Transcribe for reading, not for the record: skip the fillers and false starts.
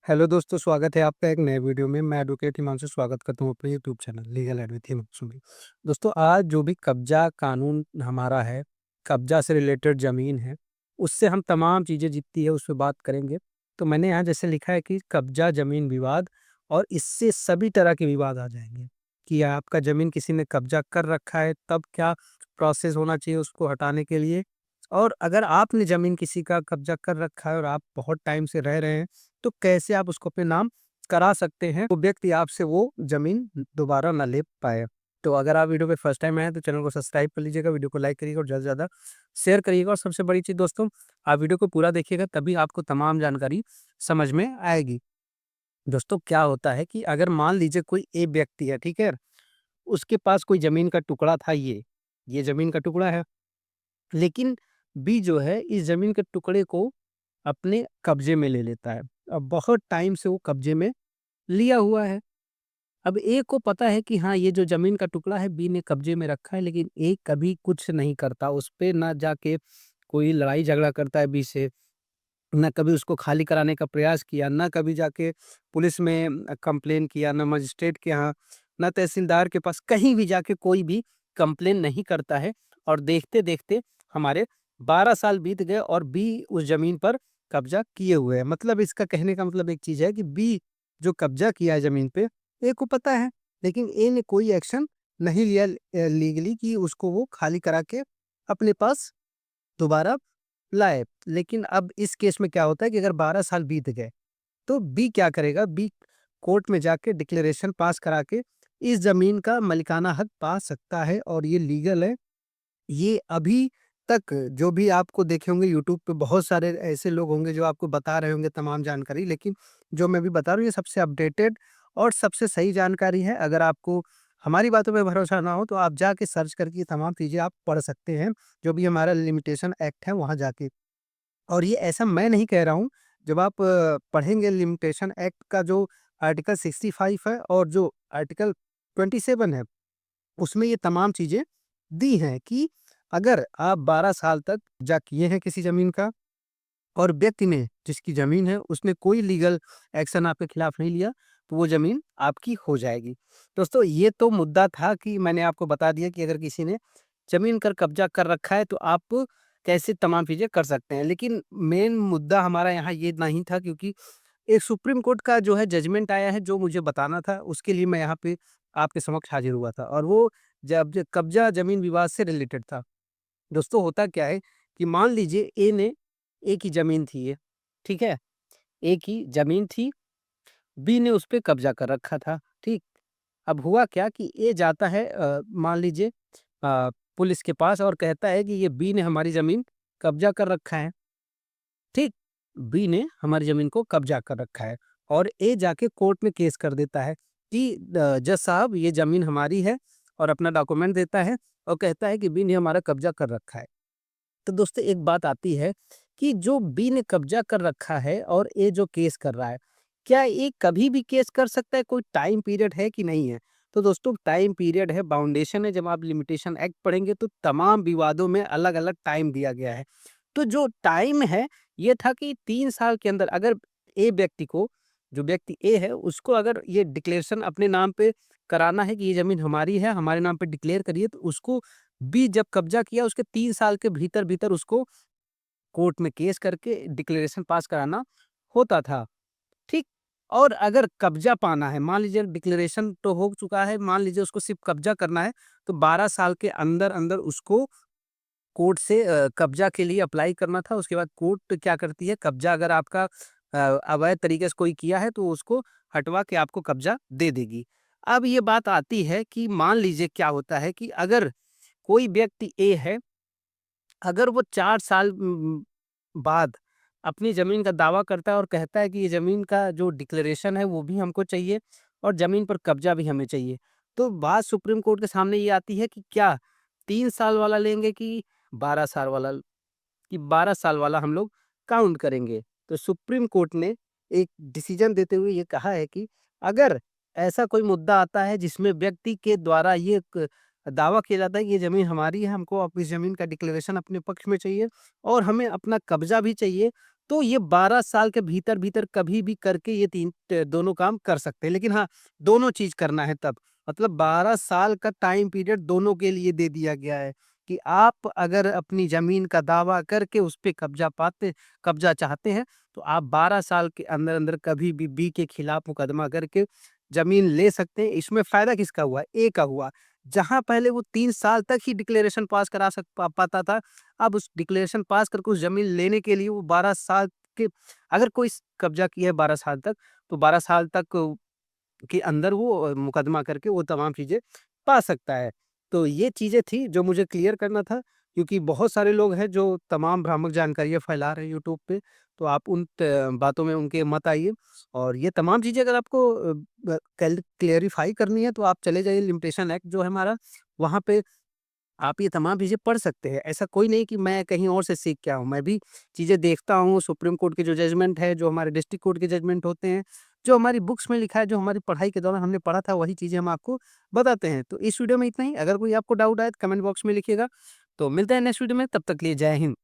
Hello दोस्तों, स्वागत है आपका एक नए वीडियो में। मैं एडवोकेट हिमांशु स्वागत करता हूँ अपने YouTube channel legal aid with Himanshu में। दोस्तों, आज जो भी कब्जा कानून हमारा है, कब्जा से रिलेटेड ज़मीन है, उससे हम तमाम चीज़ें जितनी है उस पे बात करेंगे। तो मैंने यहाँ जैसे लिखा है कि कब्जा ज़मीन विवाद, और इससे सभी तरह के विवाद आ जाएँगे कि आपका ज़मीन किसी ने कब्जा कर रखा है, तब क्या प्रोसेस होना चाहिए उसको हटाने के लिए। और अगर आपने ज़मीन किसी का कब्जा कर रखा है और आप बहुत टाइम से रह रहे हैं, तो कैसे आप उसको अपने नाम करा सकते हैं, वो व्यक्ति आपसे वो ज़मीन दोबारा ना ले पाए। तो अगर आप वीडियो पे फर्स्ट टाइम आए हैं तो चैनल को सब्सक्राइब कर लीजिएगा, वीडियो को लाइक करिएगा और ज़्यादा से ज़्यादा शेयर करिएगा। और सबसे बड़ी चीज़ दोस्तों, आप वीडियो को पूरा देखिएगा, तभी आपको तमाम जानकारी समझ में आएगी। दोस्तों, क्या होता है कि अगर मान लीजिए कोई ए व्यक्ति है, ठीक है? उसके पास कोई ज़मीन का टुकड़ा था, ये ज़मीन का टुकड़ा है। लेकिन बी जो है इस ज़मीन के टुकड़े को अपने कब्ज़े में ले लेता है। अब बहुत टाइम से वो कब्ज़े में लिया हुआ है। अब ए को पता है कि हाँ, ये जो ज़मीन का टुकड़ा है बी ने कब्ज़े में रखा है, लेकिन ए कभी कुछ नहीं करता उस पे, ना जाके कोई लड़ाई झगड़ा करता है बी से, ना कभी उसको खाली कराने का प्रयास किया, ना कभी जाके पुलिस में कंप्लेन किया, ना मजिस्ट्रेट के यहाँ, ना तहसीलदार के पास, कहीं भी जाके कोई भी कंप्लेन नहीं करता है। और देखते-देखते हमारे 12 साल बीत गए और बी उस ज़मीन पर कब्ज़ा किए हुए है। मतलब इसका कहने का मतलब एक चीज़ है कि बी जो कब्ज़ा किया है ज़मीन पे, ए को पता है, लेकिन ए ने कोई एक्शन नहीं लिया लीगली कि उसको वो खाली करा के अपने पास दोबारा लाए। लेकिन अब इस केस में क्या होता है कि अगर 12 साल बीत गए, तो बी क्या करेगा, बी कोर्ट में जाके डिक्लेरेशन पास करा के इस ज़मीन का मालिकाना हक पा सकता है और ये लीगल है। ये अभी तक जो भी आपको देखे होंगे यूट्यूब पे, बहुत सारे ऐसे लोग होंगे जो आपको बता रहे होंगे तमाम जानकारी, लेकिन जो मैं अभी बता रहा हूँ ये सबसे अपडेटेड और सबसे सही जानकारी है। अगर आपको हमारी बातों पे भरोसा ना हो तो आप जाके सर्च करके ये तमाम चीज़ें आप पढ़ सकते हैं, जो भी हमारा लिमिटेशन एक्ट है वहाँ जाके। और ये ऐसा मैं नहीं कह रहा हूँ, जब आप पढ़ेंगे लिमिटेशन एक्ट का जो आर्टिकल 65 है और जो आर्टिकल 27 है, उसमें ये तमाम चीज़ें दी हैं कि अगर आप 12 साल तक कब्ज़ा किए हैं किसी ज़मीन का और व्यक्ति ने जिसकी ज़मीन है उसने कोई लीगल एक्शन आपके खिलाफ नहीं लिया, तो वो ज़मीन आपकी हो जाएगी। दोस्तों, ये तो मुद्दा था कि मैंने आपको बता दिया कि अगर किसी ने ज़मीन कर कब्ज़ा कर रखा है तो आप कैसे तमाम चीज़ें कर सकते हैं। लेकिन मेन मुद्दा हमारा यहाँ ये नहीं था, क्योंकि एक सुप्रीम कोर्ट का जो है जजमेंट आया है जो मुझे बताना था, उसके लिए मैं यहाँ पे आपके समक्ष हाज़िर हुआ था, और वो जब कब्ज़ा ज़मीन विवाद से रिलेटेड था। दोस्तों, होता क्या है कि मान लीजिए ए की ज़मीन थी ये, ठीक है? ए की ज़मीन थी, बी ने उस पे कब्ज़ा कर रखा था, ठीक? अब हुआ क्या कि ए जाता है मान लीजिए पुलिस के पास और कहता है कि ये बी ने हमारी ज़मीन कब्ज़ा कर रखा है, ठीक? बी ने हमारी ज़मीन को कब्ज़ा कर रखा है और ए जाके कोर्ट में केस कर देता है कि जज साहब, ये ज़मीन हमारी है, और अपना डॉक्यूमेंट देता है और कहता है कि बी ने हमारा कब्ज़ा कर रखा है। तो दोस्तों, एक बात आती है कि जो बी ने कब्जा कर रखा है और ए जो केस कर रहा है, क्या ये कभी भी केस कर सकता है? कोई टाइम पीरियड है कि नहीं है? तो दोस्तों, टाइम पीरियड है, बाउंडेशन है। जब आप लिमिटेशन एक्ट पढ़ेंगे तो तमाम विवादों में अलग-अलग टाइम दिया गया है। तो जो टाइम है, ये था कि 3 साल के अंदर अगर ए व्यक्ति को, जो व्यक्ति ए है, उसको अगर ये डिक्लेरेशन अपने नाम पे कराना है कि ये ज़मीन हमारी है, हमारे नाम पे डिक्लेयर करिए, तो उसको बी जब कब्ज़ा किया उसके 3 साल के भीतर-भीतर उसको कोर्ट में केस करके डिक्लेरेशन पास कराना होता था, ठीक? और अगर कब्ज़ा पाना है, मान लीजिए डिक्लेरेशन तो हो चुका है, मान लीजिए उसको सिर्फ़ कब्ज़ा करना है, तो 12 साल के अंदर-अंदर उसको कोर्ट से कब्ज़ा के लिए अप्लाई करना था। उसके बाद कोर्ट क्या करती है, कब्ज़ा अगर आपका अवैध तरीके से कोई किया है, तो उसको हटवा के आपको कब्ज़ा दे देगी। अब ये बात आती है कि मान लीजिए क्या होता है कि अगर कोई व्यक्ति ए है, अगर वो 4 साल बाद अपनी ज़मीन का दावा करता है और कहता है कि ये ज़मीन का जो डिक्लेरेशन है वो भी हमको चाहिए और ज़मीन पर कब्ज़ा भी हमें चाहिए। तो बात सुप्रीम कोर्ट के सामने ये आती है कि क्या 3 साल वाला लेंगे कि 12 साल वाला, कि 12 साल वाला हम लोग काउंट करेंगे। तो सुप्रीम कोर्ट ने एक डिसीजन देते हुए ये कहा है कि अगर ऐसा कोई मुद्दा आता है जिसमें व्यक्ति के द्वारा ये क दावा किया जाता है कि ये ज़मीन हमारी है, हमको अब इस ज़मीन का डिक्लेरेशन अपने पक्ष में चाहिए और हमें अपना कब्ज़ा भी चाहिए, तो ये 12 साल के भीतर-भीतर कभी भी करके ये दोनों काम कर सकते हैं। लेकिन हाँ, दोनों चीज़ करना है तब। मतलब 12 साल का टाइम पीरियड दोनों के लिए दे दिया गया है कि आप अगर अपनी ज़मीन का दावा करके उस पे कब्ज़ा चाहते हैं, तो आप 12 साल के अंदर-अंदर कभी भी बी के खिलाफ मुकदमा करके ज़मीन ले सकते हैं। इसमें फ़ायदा किसका हुआ? ए का हुआ। जहाँ पहले वो 3 साल तक ही डिक्लेरेशन पास करा सक पा पाता था, अब उस डिक्लेरेशन पास करके उस ज़मीन लेने के लिए वो 12 साल के अगर कोई कब्ज़ा किया है 12 साल तक, तो 12 साल तक के अंदर वो मुकदमा करके वो तमाम चीज़ें पा सकता है। तो ये चीज़ें थी जो मुझे क्लियर करना था, क्योंकि बहुत सारे लोग हैं जो तमाम भ्रामक जानकारियाँ फैला रहे हैं यूट्यूब पे, तो आप उन बातों में उनके मत आइए। और ये तमाम चीज़ें अगर आपको अ, ब कैल क्लेरिफ़ाई करनी है, तो आप चले जाइए लिमिटेशन एक्ट जो है हमारा, वहाँ पे आप ये तमाम चीज़ें पढ़ सकते हैं। ऐसा कोई नहीं कि मैं कहीं और से सीख के आया हूँ, मैं भी चीज़ें देखता हूँ, सुप्रीम कोर्ट के जो जजमेंट है, जो हमारे डिस्ट्रिक्ट कोर्ट के जजमेंट होते हैं, जो हमारी बुक्स में लिखा है, जो हमारी पढ़ाई के दौरान हमने पढ़ा था, वही चीज़ें हम आपको बताते हैं। तो इस वीडियो में इतना ही, अगर कोई आपको डाउट आए तो कमेंट बॉक्स में लिखिएगा। तो मिलते हैं नेक्स्ट वीडियो में, तब तक के लिए जय हिंद।